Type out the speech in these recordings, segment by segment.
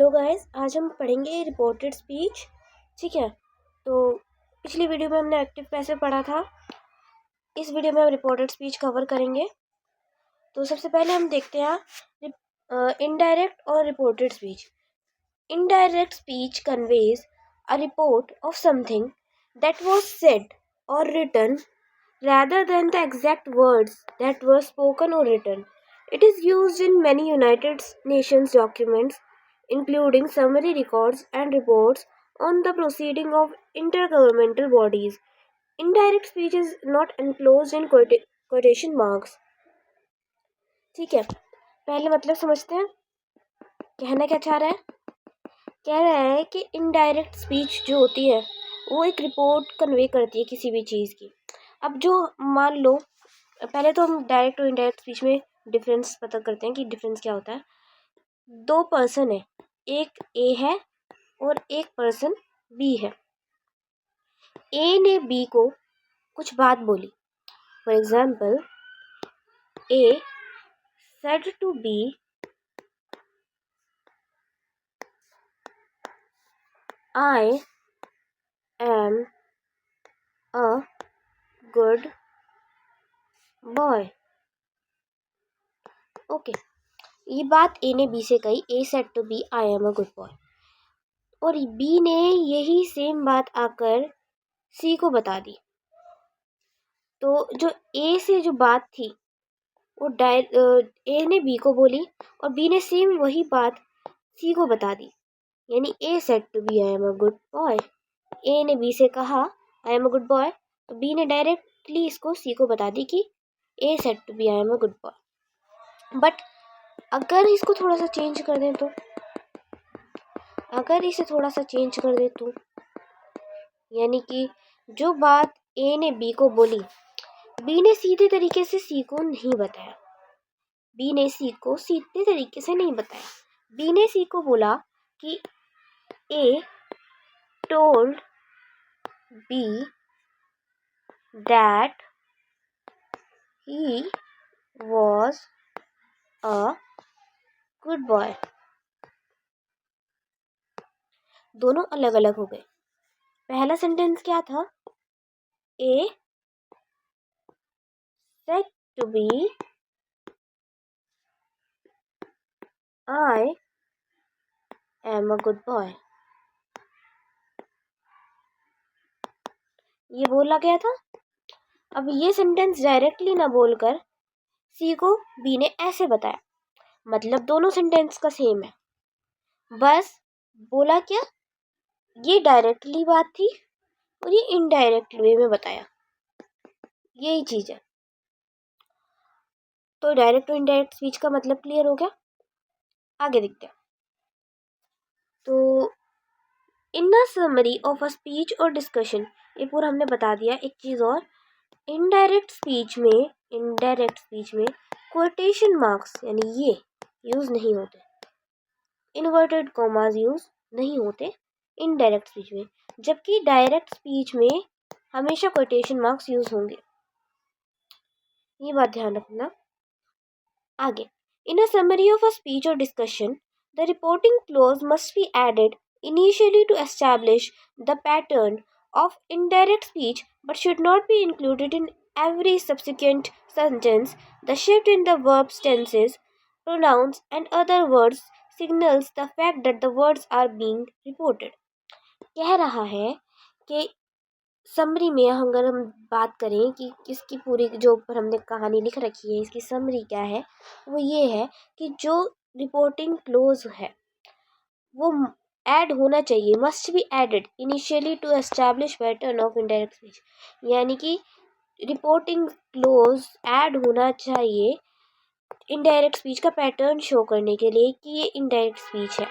Hello guys, आज हम पढ़ेंगे रिपोर्टेड स्पीच। ठीक है, तो पिछली वीडियो में हमने एक्टिव पैसिव पढ़ा था। इस वीडियो में हम रिपोर्टेड स्पीच कवर करेंगे। तो सबसे पहले हम देखते हैं इनडायरेक्ट और reported speech. Indirect speech conveys a report of something that was said और written rather than the exact words that were spoken or written. It is used in many United Nations documents, including summary records and reports on the proceeding of intergovernmental bodies. Indirect speech is not enclosed in quotation marks. ठीक है, पहले मतलब समझते हैं कहना क्या चाह रहा है। कह रहा है कि इनडायरेक्ट स्पीच जो होती है वो एक रिपोर्ट कन्वे करती है किसी भी चीज़ की। अब जो मान लो, पहले तो हम डायरेक्ट और इनडायरेक्ट स्पीच में डिफरेंस पता करते हैं कि डिफरेंस क्या होता है। दो पर्सन है, एक ए है और एक पर्सन बी है। ए ने बी को कुछ बात बोली। For example, A said to B, I am a good boy. Okay, ये बात ए ने बी से कही। A said to B, I am a good boy. और बी ने यही सेम बात आकर सी को बता दी। तो जो ए से जो बात थी वो ए ने बी को बोली और बी ने सेम वही बात सी को बता दी। यानी A said to B, I am a good boy. A ने बी से कहा I am a good boy, तो बी ने डायरेक्टली इसको सी को बता दी कि A said to B, I am a good boy. But अगर इसको थोड़ा सा चेंज कर दें तो, अगर इसे थोड़ा सा चेंज कर दें तो, यानी कि जो बात ए ने बी को बोली, बी ने सीधे तरीके से सी को नहीं बताया। बी ने सी को सीधे तरीके से नहीं बताया। बी ने सी को बोला कि A told B that he was a good boy। दोनों अलग अलग हो गए। पहला सेंटेंस क्या था? ए said to B, I am a good boy। ये बोला गया था। अब ये सेंटेंस डायरेक्टली ना बोलकर सी को बी ने ऐसे बताया, मतलब दोनों सेंटेंस का सेम है। बस बोला क्या, ये डायरेक्टली बात थी और ये इनडायरेक्ट वे में बताया। यही चीज है। तो डायरेक्ट और इनडायरेक्ट स्पीच का मतलब क्लियर हो गया। आगे देखते हैं। तो in a summary of a speech और डिस्कशन, ये पूरा हमने बता दिया। एक चीज और, इनडायरेक्ट स्पीच में कोटेशन मार्क्स यानी ये यूज नहीं होते, इन्वर्टेड कॉमास यूज नहीं होते इनडायरेक्ट स्पीच में, जबकि डायरेक्ट स्पीच में हमेशा कोटेशन मार्क्स यूज होंगे। ये बात ध्यान रखना। आगे, in a summary of a speech और discussion, the reporting clause must be added initially to establish the pattern of indirect speech but should not be included in every subsequent sentence. The shift in the verbs, tenses, pronouns, and other words signals the fact that the words are being reported। कह रहा है कि summary में अगर हम बात करें कि इसकी पूरी जो ऊपर हमने कहानी लिख रखी है, इसकी समरी क्या है, वो ये है कि जो रिपोर्टिंग क्लोज है वो ऐड होना चाहिए, must be added initially to establish pattern of indirect speech. यानी कि रिपोर्टिंग क्लोज ऐड होना चाहिए इनडायरेक्ट स्पीच का पैटर्न शो करने के लिए कि ये इनडायरेक्ट स्पीच है।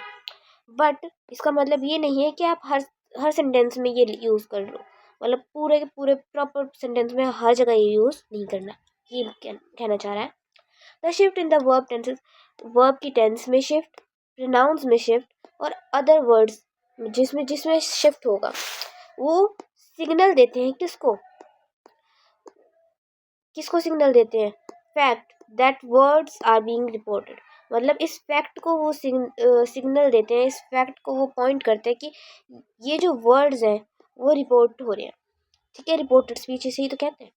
बट इसका मतलब ये नहीं है कि आप हर सेंटेंस में ये यूज़ कर लो, मतलब पूरे के पूरे प्रॉपर सेंटेंस में हर जगह ये यूज़ नहीं करना। ये कहना चाह रहा है। The shift in the verb tenses, verb की टेंस में शिफ्ट, प्रोनाउंस में शिफ्ट और अदर वर्ड्स जिसमें जिसमें शिफ्ट होगा, वो सिग्नल देते हैं किसको सिग्नल देते हैं? Fact that words are being reported. मतलब इस फैक्ट को वो सिग्नल देते हैं, इस फैक्ट को वो पॉइंट करते हैं कि ये जो वर्ड्स हैं वो रिपोर्ट हो रहे हैं। ठीक है, रिपोर्टेड स्पीच इसे ही तो कहते हैं।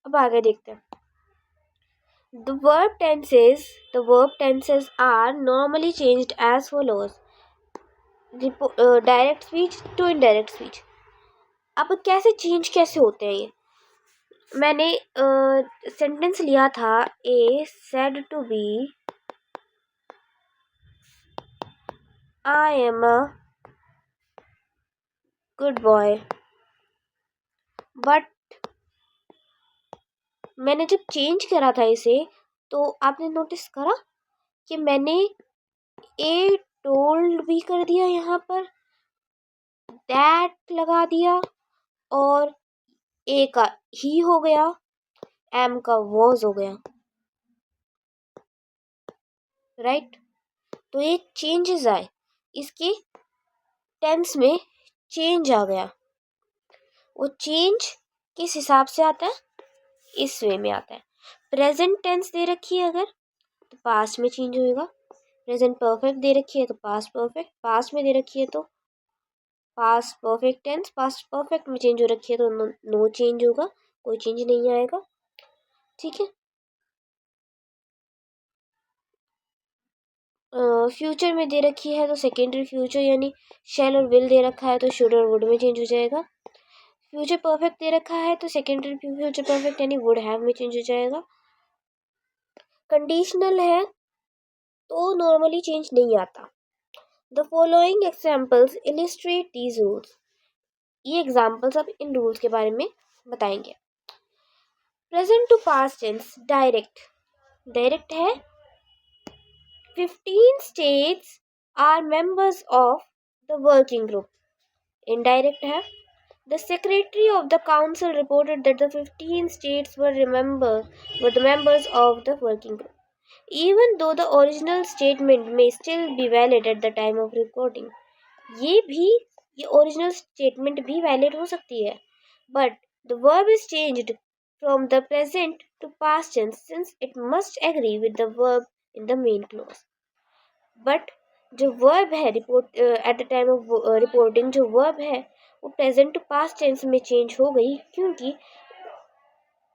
अब आगे देखते हैं। The verb tenses are normally changed as follows. Direct speech to indirect speech. अब कैसे होते हैं ये? मैंने सेंटेंस लिया था, A said to B I am a good boy, but मैंने जब चेंज करा था इसे तो आपने नोटिस करा कि मैंने ए टोल्ड भी कर दिया, यहाँ पर दैट लगा दिया, और ए का ही हो गया, एम का वॉज हो गया, राइट। तो ये चेंजेस आए, इसके टेंस में चेंज आ गया। वो चेंज किस हिसाब से आता है? इस वे में आता है। प्रेजेंट टेंस दे रखी है अगर तो पास्ट में चेंज होएगा। प्रेजेंट परफेक्ट दे रखी है तो पास्ट परफेक्ट, पास्ट में दे रखी है तो past perfect tense, past perfect में चेंज हो रखी है तो नो चेंज होगा, कोई चेंज नहीं आएगा। ठीक है। फ्यूचर में दे रखी है तो सेकेंडरी फ्यूचर यानी शैल और विल दे रखा है तो शुड और वुड में चेंज हो जाएगा। फ्यूचर परफेक्ट दे रखा है तो सेकेंडरी फ्यूचर परफेक्ट यानी वुड हैव में चेंज हो जाएगा। कंडीशनल है तो नॉर्मली चेंज नहीं आता। The following examples illustrate these rules. ये एग्जाम्पल्स अब इन रूल्स के बारे में बताएंगे। Present to past tense direct है। 15 states are members of the working group. Indirect है. The Secretary of the Council reported that the 15 states were the members of the working group, even though the original statement may still be valid at the time of recording. ये original statement भी valid हो सकती है, but the verb is changed from the present to past tense since it must agree with the verb in the main clause. But जो verb है report at the time of reporting, जो verb है वो present to past tense में change हो गई क्योंकि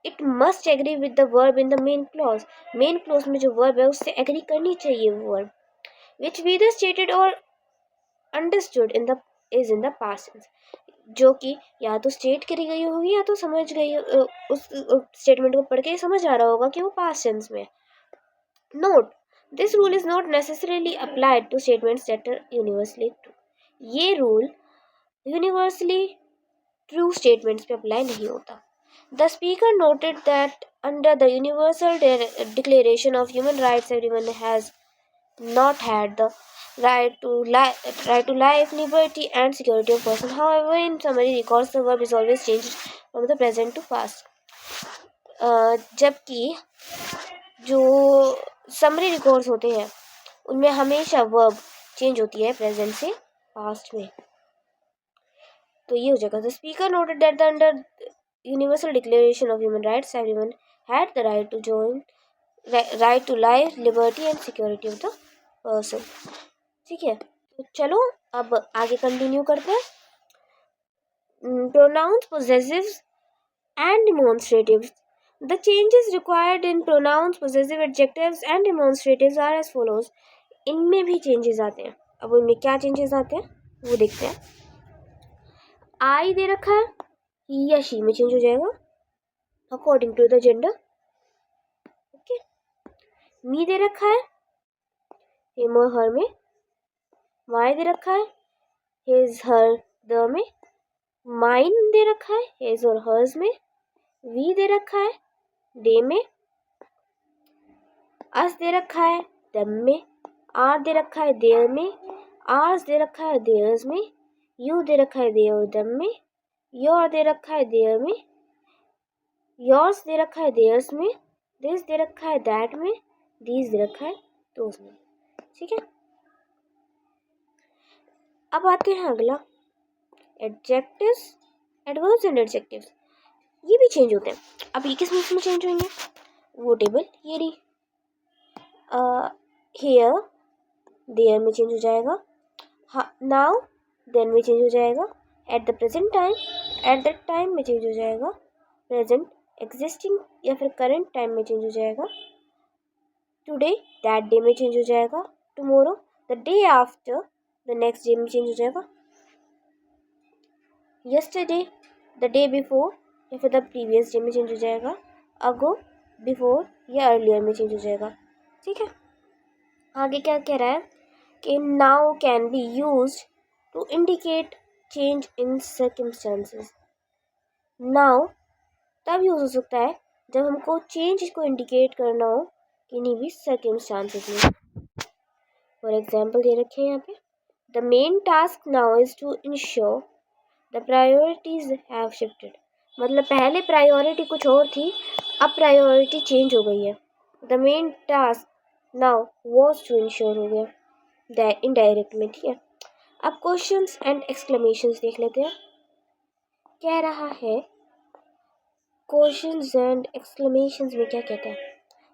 it must agree with the verb in the main clause. Main clause में जो वर्ब है उससे एग्री करनी चाहिए वो वर्ब, विच वीदर स्टेटेड और understood is in the past tense, जो कि या तो स्टेट करी गई होगी या तो समझ गई, उस स्टेटमेंट को पढ़ के समझ आ रहा होगा कि वो पास्ट टेंस में। Note, this rule is not necessarily applied to statements that are universally true. ये rule universally true statements पे apply नहीं होता. The speaker noted that under the Universal Declaration of Human Rights, everyone has not had the right to life, liberty, and security of person. However, in summary records, the verb is always changed from the present to past. जबकि जो summary records होते हैं उनमें हमेशा verb change होती है present से past में। तो ये हो जाएगा। The speaker noted that the under universal declaration of human rights everyone had the right to life, liberty and security of the person. ठीक है, तो चलो अब आगे कंटिन्यू करते हैं। Pronouns, possessives and demonstratives. The changes required in pronouns, possessive adjectives and demonstratives are as follows. इनमें भी चेंजेस आते हैं। अब इनमें क्या चेंजेस आते हैं वो देखते हैं। आई दे रखा है, ही या शी में चेंज हो जाएगा according to the gender. Okay. Me दे रखा है, हिम और हर में। माई दे रखा है, हिज हर द में। माइन दे रखा है, हिज और हर्स में। वी दे रखा है, दे में। अस दे रखा है, दम में। आर दे रखा है, देयर में। आर्स दे रखा है, देयर्स में। यू दे रखा है, दे और दम में। योर दे रखा है, देयर में। योर्स दे रखा है, देयर्स में। दिस दे रखा है, दैट में। दीज दे रखा है, दोस में। ठीक है, अब आते हैं अगला, एडजेक्टिव्स, एडवर्ब्स एंड एडजेक्टिव्स। ये भी चेंज होते हैं। अब ये किस में चेंज होंगे? वो टेबल ये रही, here देयर में चेंज हो जाएगा, नाउ देन में चेंज हो जाएगा, at the present time at that time में चेंज हो जाएगा, प्रेजेंट एग्जिस्टिंग या फिर करंट टाइम में चेंज हो जाएगा, टुडे दैट डे में चेंज हो जाएगा, tomorrow the day after the next day में चेंज हो जाएगा, यस्टरडे द डे बिफोर या फिर द प्रीवियस डे में चेंज हो जाएगा, अगो बिफोर या अर्लियर में चेंज हो जाएगा। ठीक है, आगे क्या कह रहा है कि now can be used to indicate change in circumstances. Now तब यूज हो सकता है जब हमको चेंज को इंडिकेट करना हो किन्हीं भी सर्कमस्टांसेस में। फॉर एग्जाम्पल दे रखे हैं यहाँ पे, the main task now is to ensure the priorities have shifted. मतलब पहले प्रायोरिटी कुछ और थी, अब प्रायोरिटी चेंज हो गई है। The main task now was to ensure हो गया इनडायरेक्ट में। ठीक है, अब क्वेश्चंस एंड एक्सक्लेमेशंस देख लेते हैं। कह रहा है क्वेश्चंस एंड एक्सक्लेमेशंस में क्या कहता है,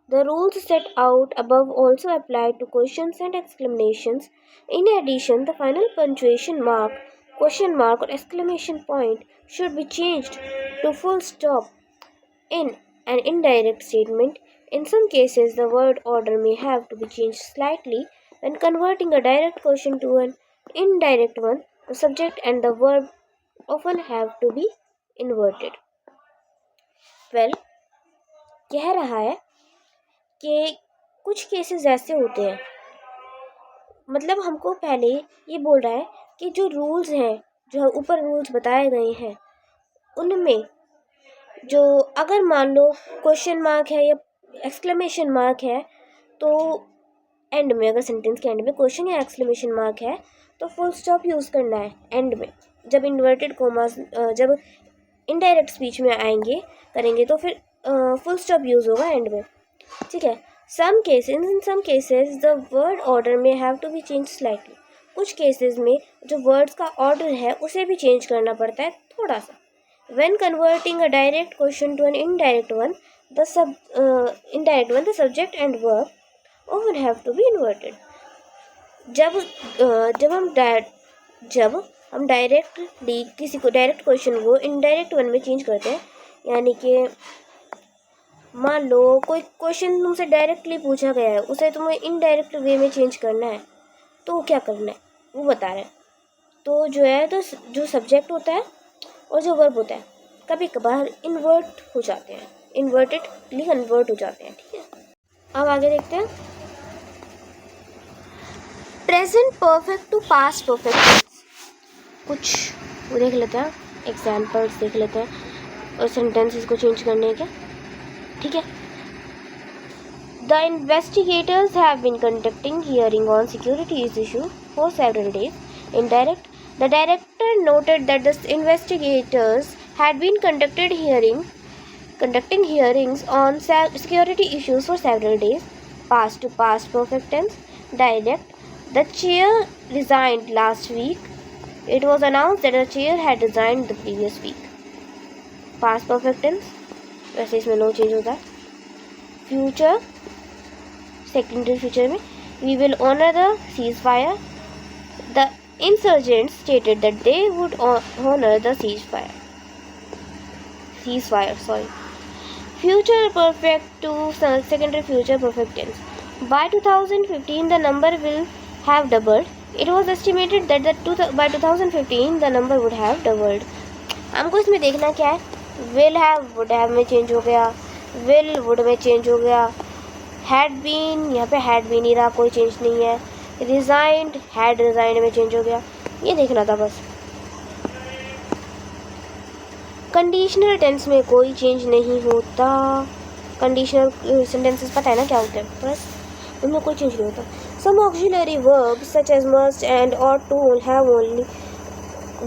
the rules set out above also apply to questions and exclamations. In addition the final punctuation mark, question mark or exclamation point should be changed to full stop in an indirect statement. In some cases, the word order may have to be changed slightly when converting a direct question to an indirect one. The subject and the verb often have to be inverted. Well, कह रहा है कि कुछ cases ऐसे होते हैं, मतलब हमको पहले ये बोल रहा है कि जो रूल्स हैं, जो ऊपर रूल्स बताए गए हैं, उनमें जो अगर मान लो क्वेश्चन मार्क है या एक्सक्लेमेशन मार्क है, तो एंड में, अगर सेंटेंस के एंड में क्वेश्चन या एक्सक्लेमेशन मार्क है तो फुल स्टॉप यूज़ करना है एंड में। जब इन्वर्टेड कोमास जब इनडायरेक्ट स्पीच में आएंगे करेंगे तो फिर फुल स्टॉप यूज़ होगा एंड में। ठीक है, in some cases the word order may have to be changed slightly. कुछ केसेस में जो वर्ड्स का ऑर्डर है उसे भी चेंज करना पड़ता है थोड़ा सा। When converting a direct question to an indirect one, the subject and verb often have to be inverted. जब हम डायरेक्टली किसी को डायरेक्ट क्वेश्चन को इनडायरेक्ट वन में चेंज करते हैं, यानी कि मान लो कोई क्वेश्चन तुमसे डायरेक्टली पूछा गया है, उसे तुम्हें इनडायरेक्ट वे में चेंज करना है, तो क्या करना है वो बता रहे हैं। तो जो है, तो जो सब्जेक्ट होता है और जो वर्ब होता है कभी कभार इन्वर्ट हो जाते हैं, इन्वर्टेडली कन्वर्ट हो जाते हैं। ठीक है, अब आगे देखते हैं present perfect to past perfect. कुछ वो देख लेते हैं, एग्जाम्पल्स देख लेते हैं और सेंटेंसेस को चेंज करने के। ठीक है, the investigators have been conducting hearing on securities issue for several days. Indirect, the director noted that the investigators had been conducting hearings on security issues for several days. Past to past perfect tense. Direct, the chair resigned last week. It was announced that the chair had resigned the previous week. Past perfect tense, वैसे इसमें no change होता है। Future, secondary future में, we will honor the ceasefire. The insurgents stated that they would honor the ceasefire. Future perfect to secondary future perfect tense. By 2015 the number will have doubled. It was estimated that by 2015 the number would have doubled. हमको इसमें देखना क्या है, will have would have में change हो गया, will would में change हो गया, had been यहाँ पे had been ही रहा, कोई चेंज नहीं है, resigned had resigned में चेंज हो गया, ये देखना था बस। कंडीशनल टेंस में कोई चेंज नहीं होता। कंडीशनल सेंटेंसेस पता है ना क्या होते हैं, बस उनमें कोई चेंज नहीं होता। Some auxiliary verbs such as must and ought to have only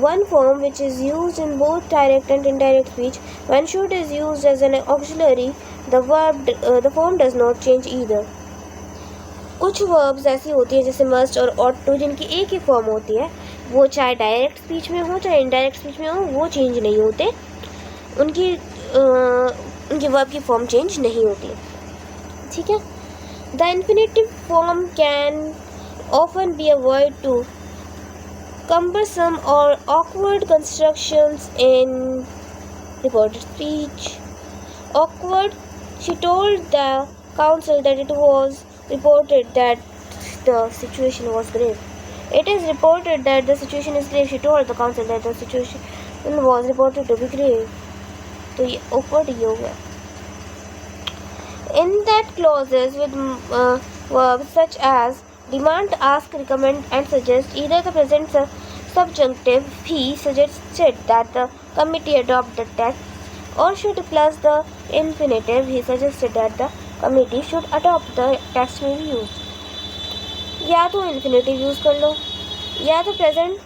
one form which is used in both direct and indirect speech. When should is used as an auxiliary, the form does not change either. कुछ verbs ऐसी होती है जैसे must और ought to, जिनकी एक ही form होती है, वो चाहे डायरेक्ट स्पीच में हो चाहे इनडायरेक्ट स्पीच में हो, वो चेंज नहीं होते, उनकी वर्ब की फॉर्म चेंज नहीं होती। ठीक है, The infinitive form can often be a word to cumbersome or awkward constructions in reported speech. Awkward, she told the council that it was reported that the situation was grave. It is reported that the situation is grave. She told the council that the situation was reported to be grave. तो ये awkward ये हो गया. In that clauses with verbs such as demand, ask, recommend and suggest, either the present subjunctive he suggested that the committee adopt the text, or should plus the infinitive he suggested that the committee should adopt the text may be used. या तो infinitive use कर लो या तो present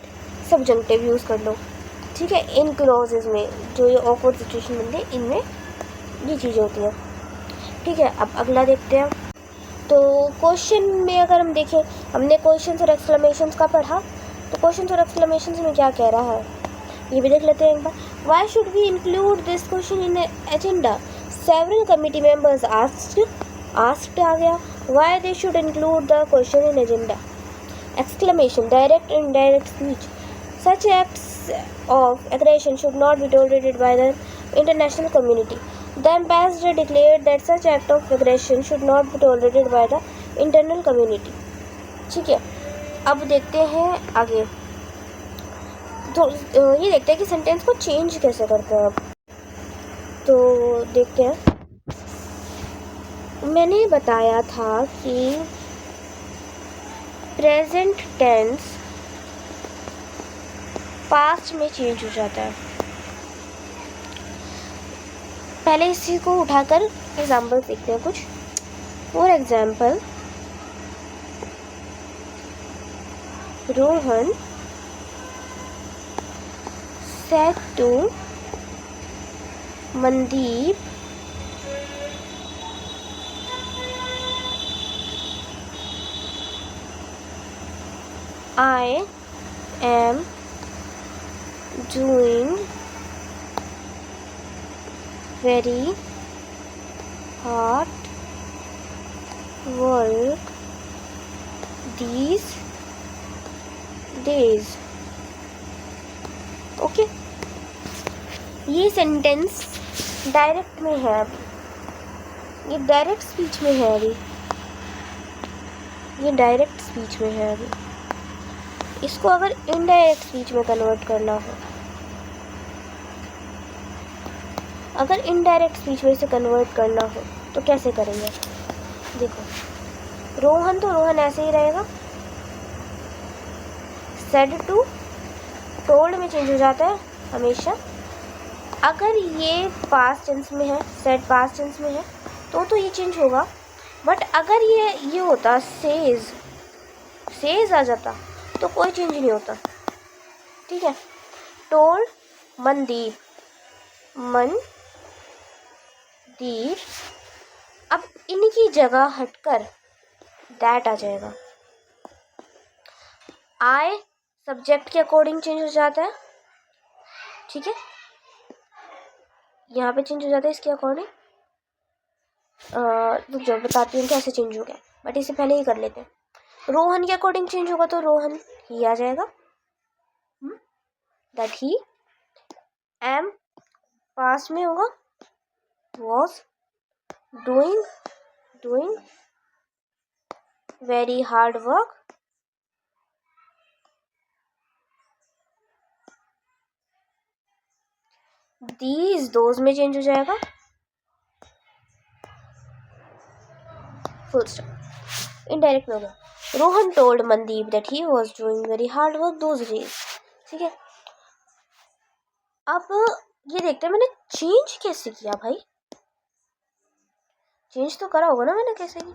सबजंक्टिव use कर लो. ठीक है, इन clauses में जो ये ऑकवर्ड सिचुएशन बनती है इनमें ये चीज़ें होती हैं. ठीक है, अब अगला देखते हैं. तो क्वेश्चन में अगर हम देखें, हमने क्वेश्चंस और एक्सक्लेमेशंस का पढ़ा, तो क्वेश्चंस और एक्सक्लेमेशंस में क्या कह रहा है ये भी देख लेते हैं एक बार. Why should we include this question in agenda? Several committee members asked आ गया. Why they should include the question in agenda? Exclamation, direct and indirect speech. Such acts of aggression should not be tolerated by the international community. The ambassador declared that such act of aggression should not be tolerated by the internal community. ठीक है, अब देखते हैं आगे. तो ये देखते हैं कि सेंटेंस को चेंज कैसे करते हैं. अब तो देखते हैं. मैंने बताया था कि प्रेजेंट टेंस पास्ट में चेंज हो जाता है. पहले इसी को उठाकर एग्जाम्पल देखते हैं कुछ. For example, Rohan said to Mandeep, I am doing very hard work these days. Okay, ये सेंटेंस डायरेक्ट में है अभी, ये डायरेक्ट स्पीच में है अभी, ये डायरेक्ट स्पीच में है अभी. इसको अगर इनडायरेक्ट स्पीच में कन्वर्ट करना हो, अगर इनडायरेक्ट स्पीच में इसे कन्वर्ट करना हो तो कैसे करेंगे? देखो, रोहन तो रोहन ऐसे ही रहेगा. सेड टू टोल्ड में चेंज हो जाता है हमेशा. अगर ये पास्ट टेंस में है, सेड पास्ट टेंस में है तो ये चेंज होगा. बट अगर ये होता सेज आ जाता तो कोई चेंज नहीं होता. ठीक है, टोल्ड मनदीप, अब इनकी जगह हटकर दैट आ जाएगा. आई सब्जेक्ट के अकॉर्डिंग चेंज हो जाता है. ठीक है, यहाँ पे चेंज हो जाता है इसके अकॉर्डिंग. रुक जाओ, बताती हूँ कैसे चेंज हो गया, बट इसे पहले ही कर लेते हैं. रोहन के अकॉर्डिंग चेंज होगा तो रोहन ही आ जाएगा. दैट ही, एम पास्ट में होगा, was doing very hard work these those में चेंज हो जाएगा. Full stop. इनडायरेक्ट में होगा, Rohan told Mandeep that he was doing very hard work those days. ठीक है, अब ये देखते हैं मैंने चेंज कैसे किया. भाई चेंज तो करा होगा ना मैंने, कैसे की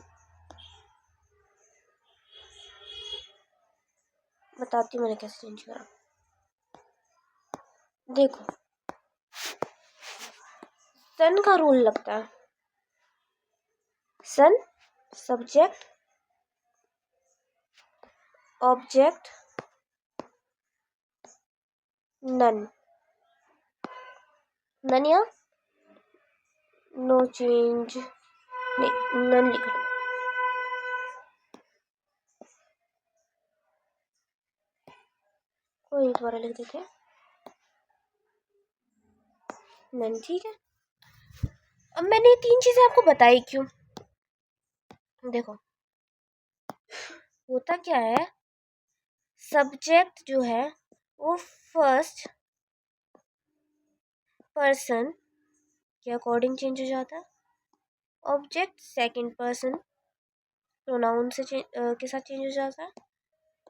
बताती हूँ मैंने कैसे चेंज करा. देखो, सन का रूल लगता है. सन सब्जेक्ट ऑब्जेक्ट नन या नो चेंज नहीं, नन लिख लो. कोई नहीं, दोबारा लिख देते हैं नन। ठीक है, अब मैंने 3 चीजें आपको बताई क्यों, देखो होता क्या है, सब्जेक्ट जो है वो फर्स्ट पर्सन के अकॉर्डिंग चेंज हो जाता है, ऑब्जेक्ट सेकंड पर्सन प्रोनाउन से के साथ चेंज हो जाता है,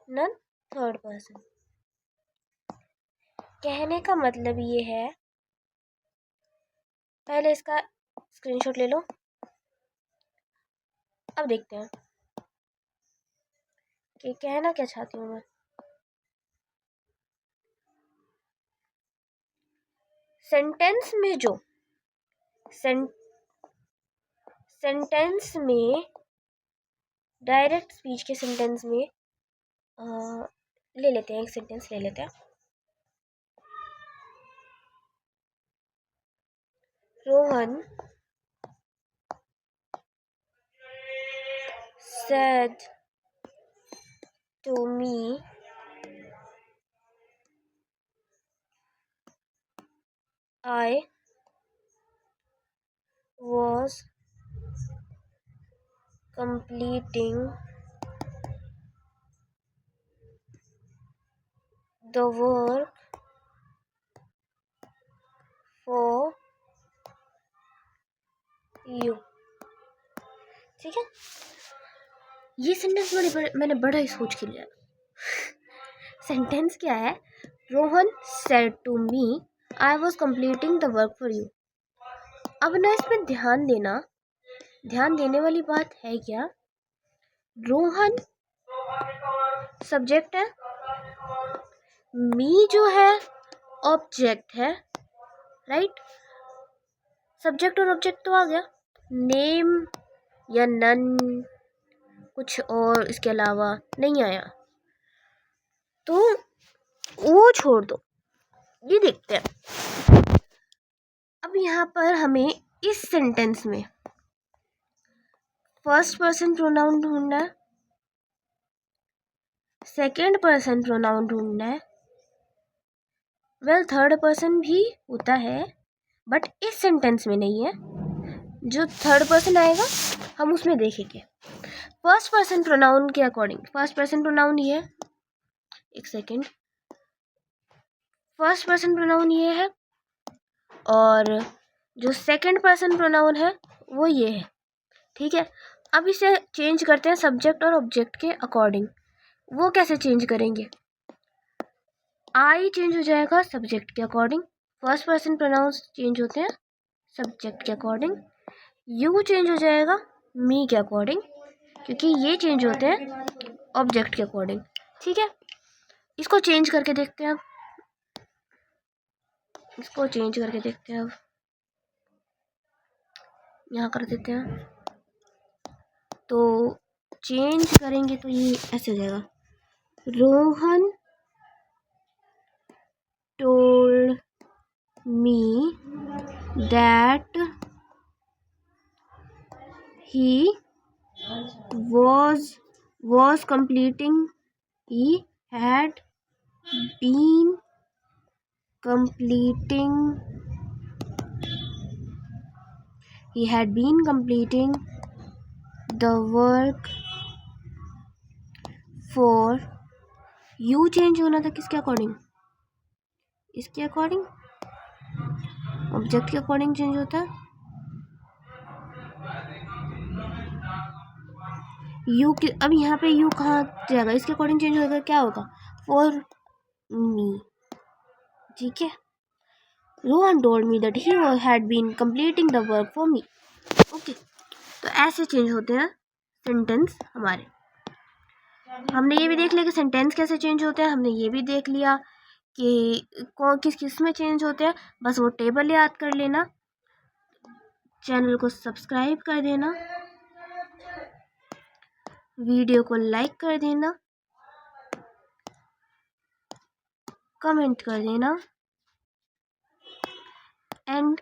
नन थर्ड पर्सन। कहने का मतलब ये है, पहले इसका स्क्रीनशॉट ले लो। अब देखते हैं कि कहना क्या चाहती हूँ मैं। सेंटेंस में जो सेंटेंस में डायरेक्ट स्पीच के सेंटेंस में ले लेते हैं, एक सेंटेंस ले लेते हैं। Rohan said to me I was completing the work for you। ठीक है, ये सेंटेंस मैंने बड़ा ही सोच के लिया। सेंटेंस क्या है, Rohan said to me I was completing the work for you। अब ना इसमें ध्यान देने वाली बात है क्या, रोहन सब्जेक्ट है, मी जो है ऑब्जेक्ट है, राइट। सब्जेक्ट और ऑब्जेक्ट तो आ गया, नेम या नन कुछ और इसके अलावा नहीं आया, तो वो छोड़ दो, ये देखते हैं। अब यहाँ पर हमें इस सेंटेंस में फर्स्ट पर्सन प्रोनाउन ढूंढना है, सेकेंड पर्सन प्रोनाउन ढूंढना है, वेल थर्ड पर्सन भी होता है बट इस सेंटेंस में नहीं है। जो थर्ड पर्सन आएगा हम उसमें देखेंगे। फर्स्ट पर्सन प्रोनाउन के अकॉर्डिंग, फर्स्ट पर्सन प्रोनाउन ये है, एक सेकेंड, फर्स्ट पर्सन प्रोनाउन ये है और जो सेकेंड पर्सन प्रोनाउन है वो ये है। ठीक है, अब इसे चेंज करते हैं सब्जेक्ट और ऑब्जेक्ट के अकॉर्डिंग। वो कैसे चेंज करेंगे, आई चेंज हो जाएगा सब्जेक्ट के according, first person pronouns change होते हैं सब्जेक्ट के अकॉर्डिंग, यू चेंज हो जाएगा मी के अकॉर्डिंग, क्योंकि ये चेंज होते हैं ऑब्जेक्ट के अकॉर्डिंग। ठीक है, इसको चेंज करके देखते हैं, इसको चेंज करके देखते हैं। अब यहाँ कर देते हैं, तो चेंज करेंगे तो ये ऐसे हो जाएगा, Rohan told me that he was completing, he had been completing the work for you। Change होना था किसके अकॉर्डिंग, इसके अकॉर्डिंग, ऑब्जेक्ट के अकॉर्डिंग चेंज होता है। यू के, अब यहाँ पे यू कहाँ जाएगा, इसके अकॉर्डिंग चेंज होगा, क्या होगा, फॉर मी। ठीक है, Rohan told me that he had been completing the work for me. Okay, तो ऐसे चेंज होते हैं सेंटेंस हमारे। हमने ये भी देख लिया कि सेंटेंस कैसे चेंज होते हैं, हमने ये भी देख लिया कि किस किस में चेंज होते हैं। बस वो टेबल याद कर लेना, चैनल को सब्सक्राइब कर देना, वीडियो को लाइक कर देना, कमेंट कर देना एंड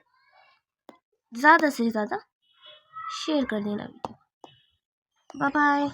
ज़्यादा से ज़्यादा शेयर कर देना वीडियो। Bye bye.